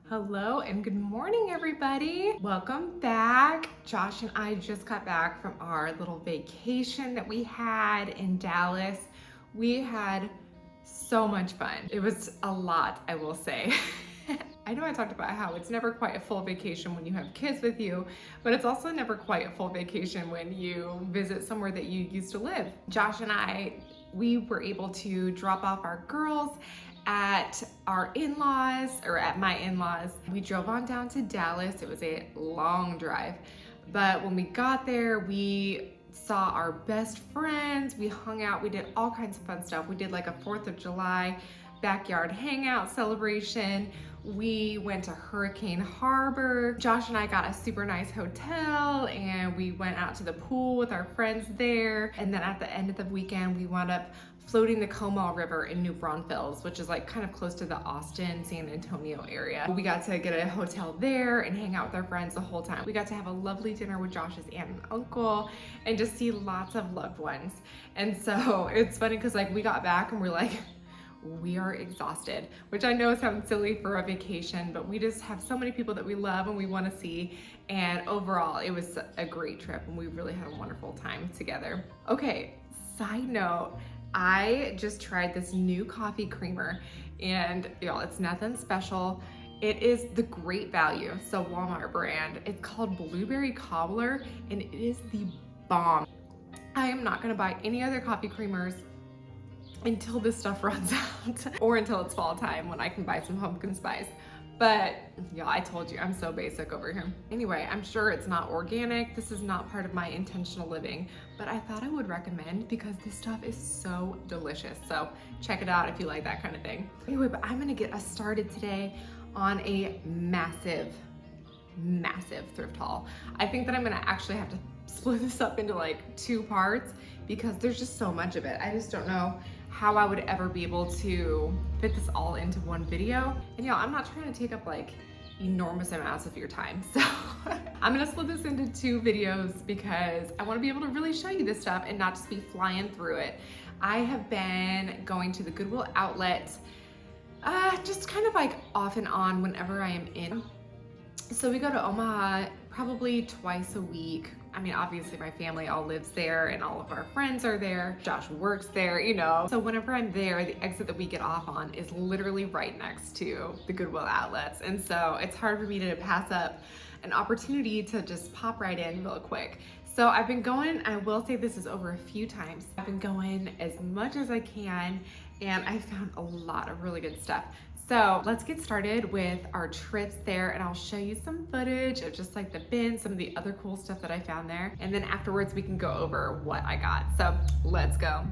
Hello and good morning, everybody. Welcome back. Josh and I just got back from our little vacation that we had in Dallas. We had so much fun. It was a lot, I will say. I know I talked about how it's never quite a full vacation when you have kids with you, but it's also never quite a full vacation when you visit somewhere that you used to live. Josh and I, we were able to drop off our girls at our in-laws, or at my in-laws. We drove on down to Dallas. It was a long drive, but when we got there, we saw our best friends. We hung out. We did all kinds of fun stuff. We did like a 4th of July backyard hangout celebration. We went to Hurricane Harbor. Josh and I got a super nice hotel and we went out to the pool with our friends there. And then at the end of the weekend, we wound up floating the Comal River in New Braunfels, which is like kind of close to the Austin, San Antonio area. We got to get a hotel there and hang out with our friends the whole time. We got to have a lovely dinner with Josh's aunt and uncle and just see lots of loved ones. And so it's funny because like we got back and we're like, we are exhausted, which I know sounds silly for a vacation, but we just have so many people that we love and we want to see. And overall, it was a great trip and we really had a wonderful time together. Okay, side note, I just tried this new coffee creamer and y'all, it's nothing special. It is the Great Value, so Walmart brand. It's called Blueberry Cobbler and it is the bomb. I am not gonna buy any other coffee creamers until this stuff runs out or until it's fall time when I can buy some pumpkin spice. But yeah, I told you, I'm so basic over here. Anyway, I'm sure it's not organic. This is not part of my intentional living, but I thought I would recommend because this stuff is so delicious. So check it out if you like that kind of thing. Anyway, but I'm gonna get us started today on a massive thrift haul. I think that I'm gonna actually have to split this up into like 2 parts because there's just so much of it. I just don't know how I would ever be able to fit this all into one video. And y'all, I'm not trying to take up like enormous amounts of your time. So I'm gonna split this into 2 videos because I wanna be able to really show you this stuff and not just be flying through it. I have been going to the Goodwill outlet just kind of like off and on whenever I am in. So we go to Omaha probably twice a week. I mean, obviously my family all lives there and all of our friends are there. Josh works there, you know. So whenever I'm there, the exit that we get off on is literally right next to the Goodwill outlets. And so it's hard for me to pass up an opportunity to just pop right in real quick. So I've been going, I will say this is over a few times. I've been going as much as I can and I found a lot of really good stuff. So let's get started with our trips there and I'll show you some footage of just like the bins, some of the other cool stuff that I found there. And then afterwards we can go over what I got. So let's go.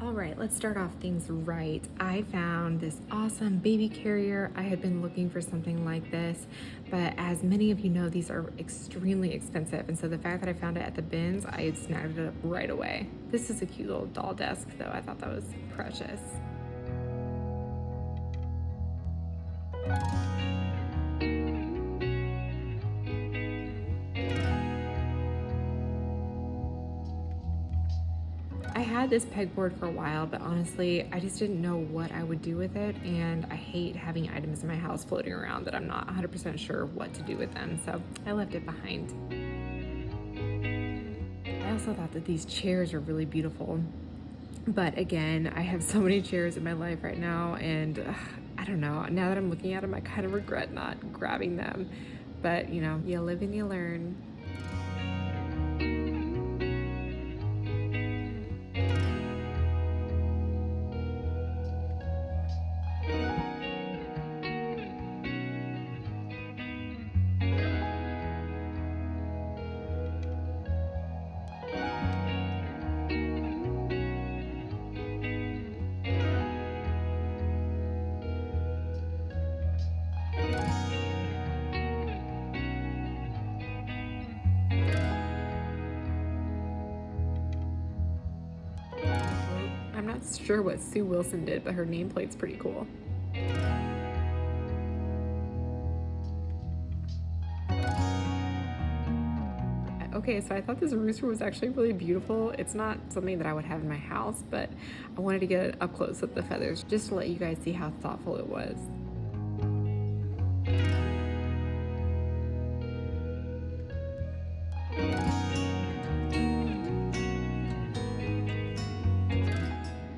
All right, let's start off things right. I found this awesome baby carrier. I had been looking for something like this, but as many of you know, these are extremely expensive. And so the fact that I found it at the bins, I snagged it up right away. This is a cute little doll desk though. I thought that was precious. I had this pegboard for a while, but honestly, I just didn't know what I would do with it, and I hate having items in my house floating around that I'm not 100% sure what to do with them, so I left it behind. I also thought that these chairs are really beautiful, but again, I have so many chairs in my life right now, and I don't know, now that I'm looking at them, I kind of regret not grabbing them, but you know, you live and you learn. I'm not sure what Sue Wilson did, but her nameplate's pretty cool. Okay, so I thought this rooster was actually really beautiful. It's not something that I would have in my house, but I wanted to get it up close with the feathers just to let you guys see how thoughtful it was.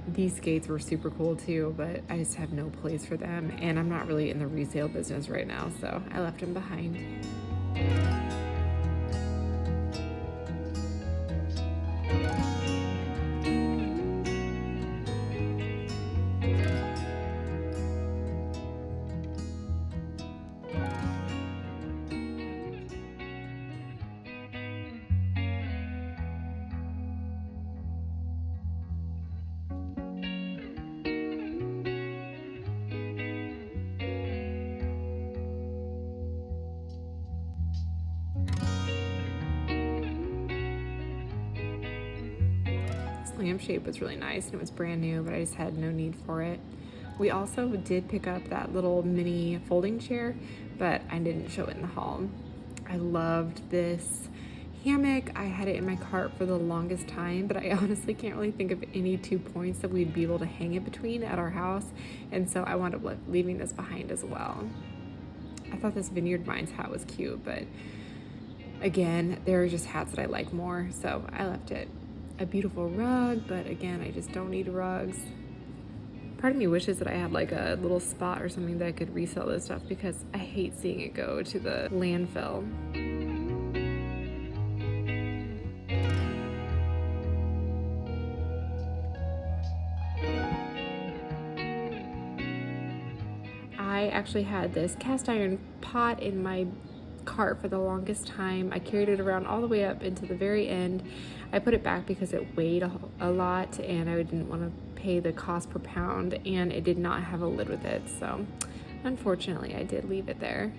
These skates were super cool too, but I just have no place for them, and I'm not really in the resale business right now, so I left them behind. Lampshade was really nice and it was brand new, but I just had no need for it. We also did pick up that little mini folding chair, but I didn't show it in the haul. I loved this hammock. I had it in my cart for the longest time, but I honestly can't really think of any 2 points that we'd be able to hang it between at our house, and so I wound up leaving this behind as well. I thought this vineyard vines hat was cute, but again, there are just hats that I like more, so I left it. A beautiful rug, but again, I just don't need rugs. Part of me wishes that I had like a little spot or something that I could resell this stuff, because I hate seeing it go to the landfill. I actually had this cast iron pot in my cart for the longest time. I carried it around all the way up into the very end. I put it back because it weighed a lot and I didn't want to pay the cost per pound, and it did not have a lid with it, so unfortunately I did leave it there.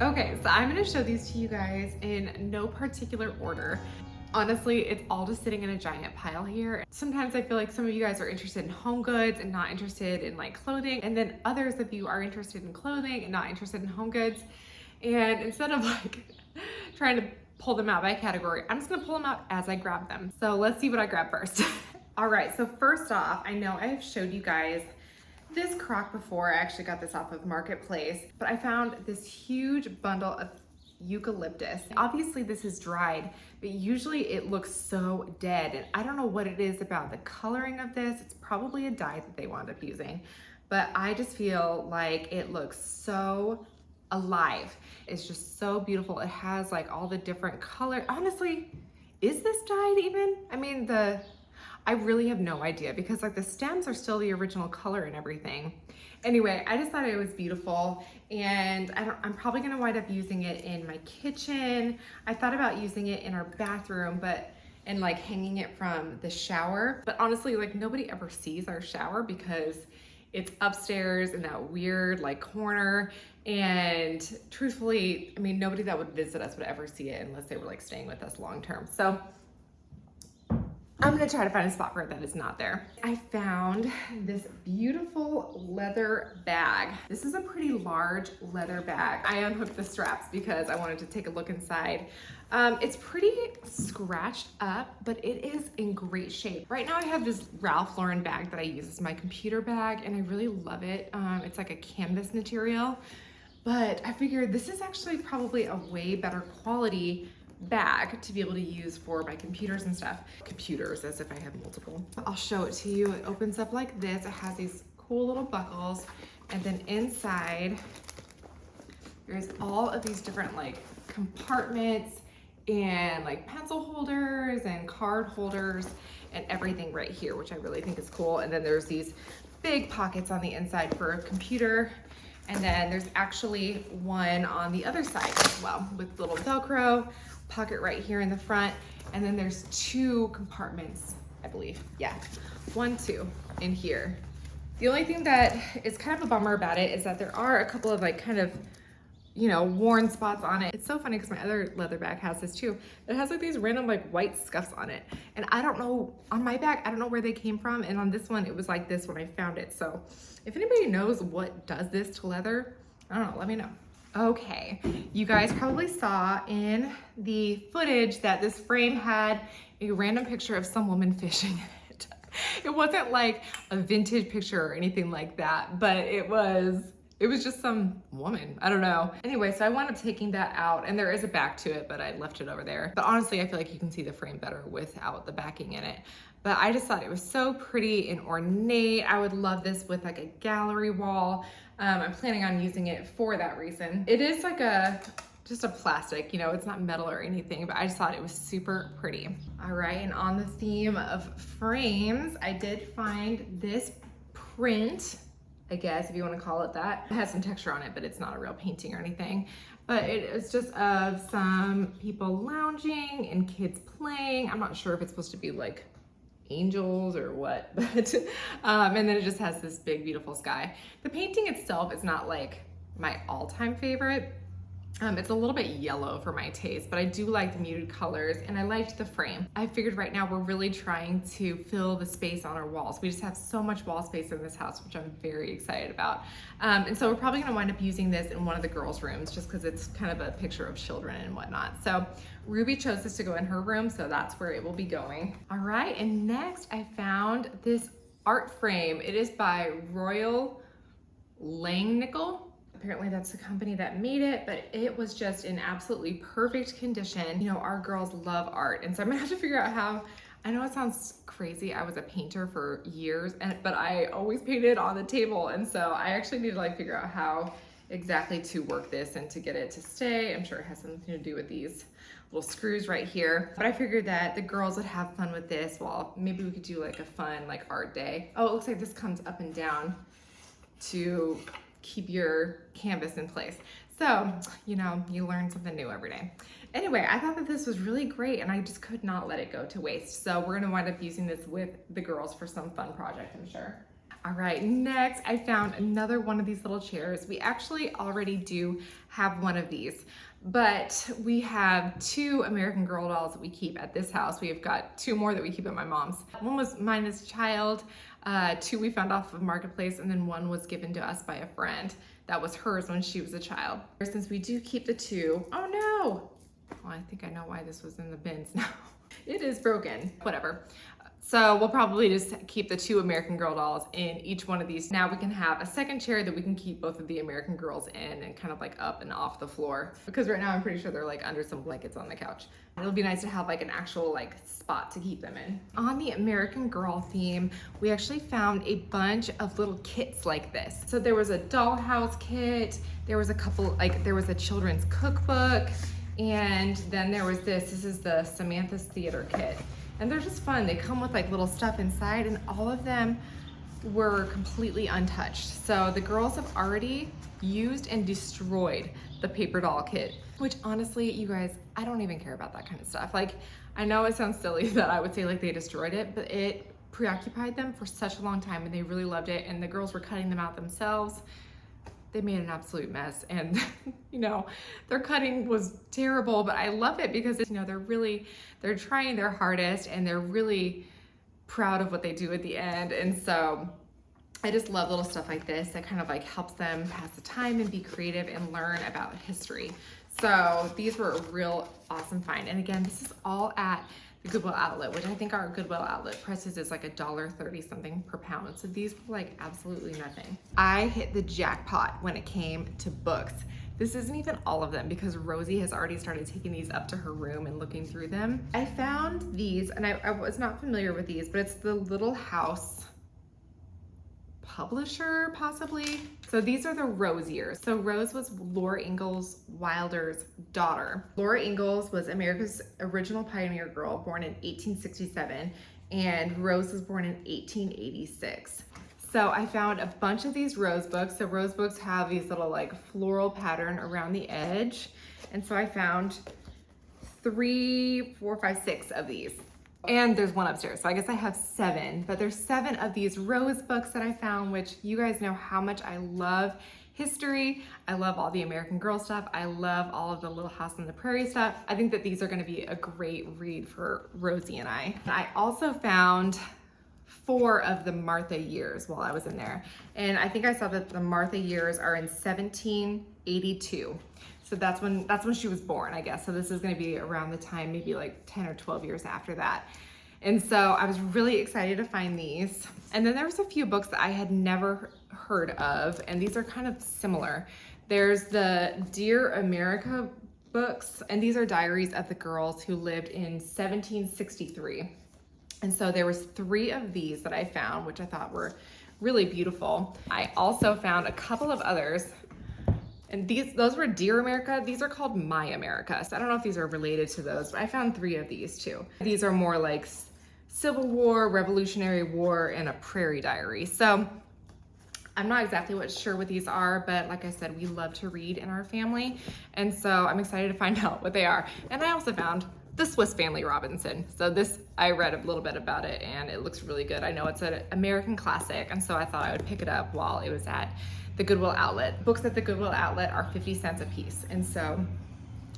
Okay, so I'm gonna show these to you guys in no particular order. Honestly, it's all just sitting in a giant pile here. Sometimes I feel like some of you guys are interested in home goods and not interested in like clothing, and then others of you are interested in clothing and not interested in home goods. And instead of like trying to pull them out by category, I'm just gonna pull them out as I grab them. So let's see what I grab first. All right, so first off, I know I've showed you guys this crock before. I actually got this off of Marketplace, but I found this huge bundle of eucalyptus. Obviously this is dried, but usually it looks so dead, and I don't know what it is about the coloring of this. It's probably a dye that they wound up using, but I just feel like it looks so alive. It's just so beautiful. It has like all the different color. Honestly, is this dyed even? I mean, I really have no idea, because like the stems are still the original color and everything. Anyway, I just thought it was beautiful, and I'm probably gonna wind up using it in my kitchen. I thought about using it in our bathroom, and like hanging it from the shower. But honestly, like nobody ever sees our shower because it's upstairs in that weird like corner. And truthfully, I mean, nobody that would visit us would ever see it unless they were like staying with us long term. So I'm gonna try to find a spot for it that is not there. I found this beautiful leather bag. This is a pretty large leather bag. I unhooked the straps because I wanted to take a look inside. It's pretty scratched up, but it is in great shape. Right now I have this Ralph Lauren bag that I use as my computer bag, and I really love it. It's like a canvas material, but I figured this is actually probably a way better quality bag to be able to use for my computers and stuff. Computers, as if I have multiple. I'll show it to you. It opens up like this. It has these cool little buckles, and then inside there's all of these different like compartments and like pencil holders and card holders and everything right here, which I really think is cool. And then there's these big pockets on the inside for a computer. And then there's actually one on the other side as well with little Velcro, pocket right here in the front. And then there's two compartments, I believe. Yeah, 1, 2 in here. The only thing that is kind of a bummer about it is that there are a couple of like kind of you know, worn spots on it. It's so funny because my other leather bag has this too. It has like these random like white scuffs on it. And I don't know, on my bag, I don't know where they came from. And on this one, it was like this when I found it. So if anybody knows what does this to leather, I don't know, let me know. Okay, you guys probably saw in the footage that this frame had a random picture of some woman fishing in it. It wasn't like a vintage picture or anything like that, but it was just some woman. I don't know. Anyway, so I wound up taking that out, and there is a back to it, but I left it over there. But honestly, I feel like you can see the frame better without the backing in it. But I just thought it was so pretty and ornate. I would love this with like a gallery wall. I'm planning on using it for that reason. It is like just a plastic, you know, it's not metal or anything, but I just thought it was super pretty. All right, and on the theme of frames, I did find this print, I guess, if you want to call it that. It has some texture on it, but it's not a real painting or anything. But it is just of some people lounging and kids playing. I'm not sure if it's supposed to be like angels or what, but and then it just has this big beautiful sky. The painting itself is not like my all-time favorite. It's a little bit yellow for my taste, but I do like the muted colors, and I liked the frame. I figured right now we're really trying to fill the space on our walls. We just have so much wall space in this house, which I'm very excited about. And so we're probably gonna wind up using this in one of the girls' rooms just because it's kind of a picture of children and whatnot. So Ruby chose this to go in her room, so that's where it will be going. All right, and next I found this art frame. It is by Royal Langnickel. Apparently that's the company that made it, but it was just in absolutely perfect condition. You know, our girls love art, and so I'm gonna have to figure out how. I know it sounds crazy. I was a painter for years, but I always painted on the table, and so I actually need to like figure out how exactly to work this and to get it to stay. I'm sure it has something to do with these little screws right here. But I figured that the girls would have fun with this. Well, maybe we could do like a fun like art day. Oh, it looks like this comes up and down to keep your canvas in place. So, you know, you learn something new every day. Anyway, I thought that this was really great, and I just could not let it go to waste. So we're gonna wind up using this with the girls for some fun project, I'm sure. All right, next I found another one of these little chairs. We actually already do have one of these, but we have 2 American Girl dolls that we keep at this house. We have got 2 more that we keep at my mom's. One was mine as a child, 2 we found off of Marketplace, and then 1 was given to us by a friend. That was hers when she was a child. Since we do keep the 2, oh no! Well, I think I know why this was in the bins now. It is broken, whatever. So we'll probably just keep the 2 American Girl dolls in each one of these. Now we can have a second chair that we can keep both of the American Girls in and kind of like up and off the floor. Because right now I'm pretty sure they're like under some blankets on the couch. It'll be nice to have like an actual like spot to keep them in. On the American Girl theme, we actually found a bunch of little kits like this. So there was a dollhouse kit, there was a couple, like there was a children's cookbook, and then there was this is the Samantha's Theater kit. And they're just fun. They come with like little stuff inside, and all of them were completely untouched. So the girls have already used and destroyed the paper doll kit, which honestly, you guys, I don't even care about that kind of stuff. Like, I know it sounds silly that I would say like they destroyed it, but it preoccupied them for such a long time, and they really loved it, and the girls were cutting them out themselves. They made an absolute mess, and you know, their cutting was terrible, but I love it because you know, they're trying their hardest, and they're really proud of what they do at the end. And so I just love little stuff like this that kind of like helps them pass the time and be creative and learn about history. So these were a real awesome find. And again, this is all at the Goodwill outlet, which I think our Goodwill outlet prices is like $1.30 something per pound. So these were like absolutely nothing. I hit the jackpot when it came to books. This isn't even all of them because Rosie has already started taking these up to her room and looking through them. I found these, and I was not familiar with these, but it's the Little House publisher, possibly. So these are the Rose years. So Rose was Laura Ingalls Wilder's daughter. Laura Ingalls was America's original pioneer girl, born in 1867, and Rose was born in 1886. So I found a bunch of these Rose books. So Rose books have these little like floral pattern around the edge. And so I found 3, 4, 5, 6 of these. And there's one upstairs, so I guess I have 7, but there's 7 of these Rose books that I found, which you guys know how much I love history. I love all the American Girl stuff. I love all of the Little House on the Prairie stuff. I think that these are gonna be a great read for Rosie and I. I also found 4 of the Martha years while I was in there. And I think I saw that the Martha years are in 1782. So that's when she was born, I guess. So this is gonna be around the time, maybe like 10 or 12 years after that. And so I was really excited to find these. And then there was a few books that I had never heard of, and these are kind of similar. There's the Dear America books, and these are diaries of the girls who lived in 1763. And so there was 3 of these that I found, which I thought were really beautiful. I also found a couple of others, and those were Dear America. These are called My America. So I don't know if these are related to those, but I found 3 of these too. These are more like Civil War, Revolutionary War, and a prairie diary. So I'm not exactly sure what these are, but like I said, we love to read in our family. And so I'm excited to find out what they are. And I also found the Swiss Family Robinson. So this, I read a little bit about it and it looks really good. I know it's an American classic, and so I thought I would pick it up while it was at the Goodwill outlet. Books at the Goodwill outlet are 50 cents a piece. And so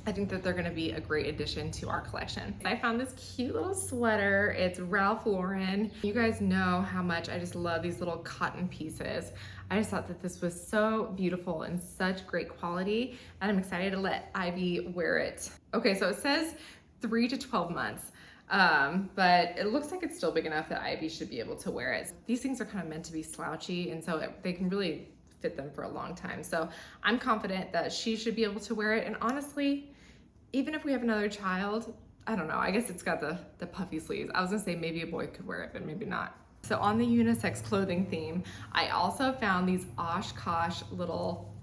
I think that they're gonna be a great addition to our collection. I found this cute little sweater. It's Ralph Lauren. You guys know how much I just love these little cotton pieces. I just thought that this was so beautiful and such great quality, and I'm excited to let Ivy wear it. Okay, so it says 3 to 12 months, but it looks like it's still big enough that Ivy should be able to wear it. These things are kind of meant to be slouchy, and so they can really fit them for a long time. So I'm confident that she should be able to wear it. And honestly, even if we have another child, I don't know, I guess it's got the puffy sleeves. I was gonna say maybe a boy could wear it, but maybe not. So on the unisex clothing theme, I also found these Oshkosh little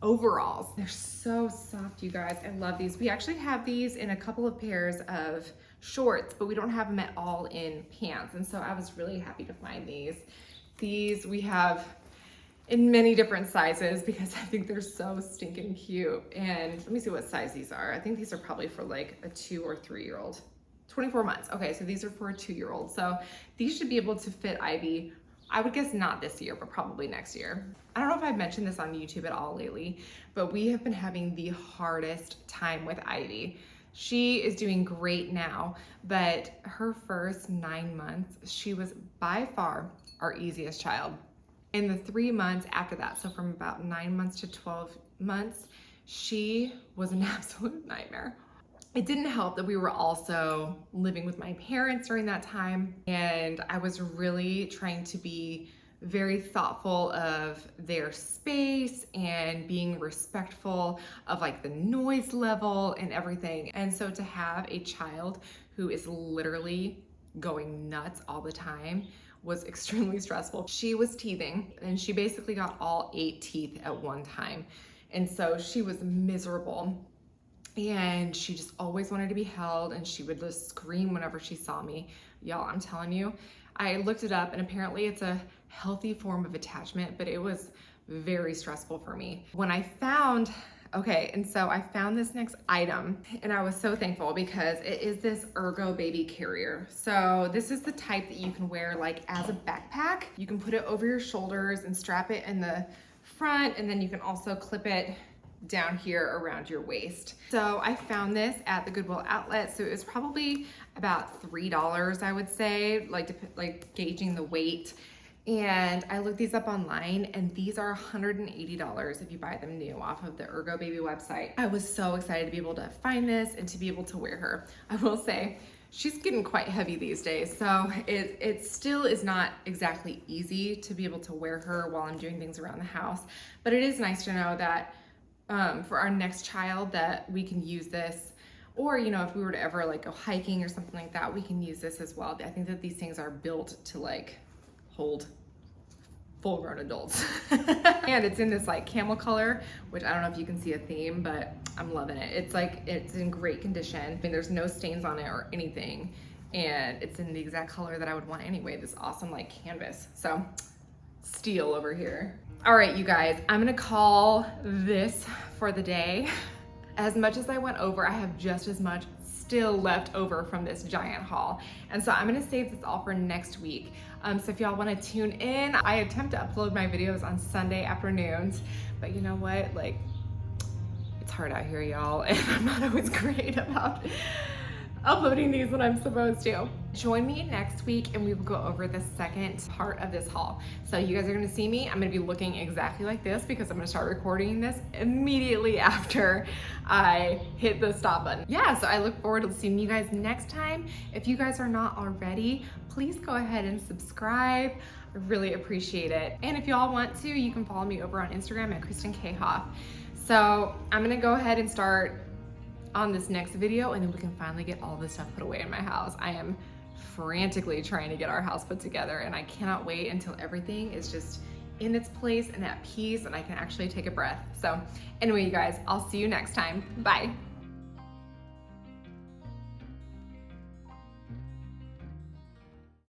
overalls. They're so soft, you guys. I love these. We actually have these in a couple of pairs of shorts, but we don't have them at all in pants. And so I was really happy to find these. These we have in many different sizes because I think they're so stinking cute. And let me see what size these are. I think these are probably for like a 2 or 3-year-old. 24 months. Okay, so these are for a 2-year-old. So these should be able to fit Ivy. I would guess not this year, but probably next year. I don't know if I've mentioned this on YouTube at all lately, but we have been having the hardest time with Ivy. She is doing great now, but her first 9 months, she was by far our easiest child. In the 3 months after that, so from about 9 months to 12 months, she was an absolute nightmare. It didn't help that we were also living with my parents during that time, and I was really trying to be very thoughtful of their space and being respectful of like the noise level and everything. And so to have a child who is literally going nuts all the time was extremely stressful. She was teething, and she basically got all 8 teeth at one time. And so she was miserable. And she just always wanted to be held, and she would just scream whenever she saw me. Y'all, I'm telling you, I looked it up, and apparently it's a healthy form of attachment, but it was very stressful for me. When I found, okay, and so I found this next item, and I was so thankful because it is this Ergobaby carrier. So this is the type that you can wear like as a backpack. You can put it over your shoulders and strap it in the front, and then you can also clip it down here around your waist. So I found this at the Goodwill outlet. So it was probably about $3, I would say, like gauging the weight. And I looked these up online, and these are $180 if you buy them new off of the Ergobaby website. I was so excited to be able to find this and to be able to wear her. I will say, she's getting quite heavy these days, so it still is not exactly easy to be able to wear her while I'm doing things around the house. But it is nice to know that for our next child that we can use this, or you know, if we were to ever like go hiking or something like that, we can use this as well. I think that these things are built to like hold full-grown adults. And it's in this like camel color, which I don't know if you can see a theme, but I'm loving it. It's in great condition. I mean, there's no stains on it or anything, and it's in the exact color that I would want anyway, this awesome like canvas. So steal over here. All right, you guys, I'm gonna call this for the day. As much as I went over, I have just as much still left over from this giant haul. And so I'm gonna save this all for next week. So if y'all wanna tune in, I attempt to upload my videos on Sunday afternoons, but you know what, like, it's hard out here, y'all, and I'm not always great about uploading these when I'm supposed to. Join me next week and we will go over the second part of this haul. So you guys are gonna see me, I'm gonna be looking exactly like this because I'm gonna start recording this immediately after I hit the stop button. Yeah, so I look forward to seeing you guys next time. If you guys are not already, please go ahead and subscribe. I really appreciate it. And if y'all want to, you can follow me over on Instagram at Kristen K. Hoff. So I'm gonna go ahead and start on this next video and then we can finally get all this stuff put away in my house. I am frantically trying to get our house put together and I cannot wait until everything is just in its place and at peace and I can actually take a breath. So anyway, you guys, I'll see you next time. Bye.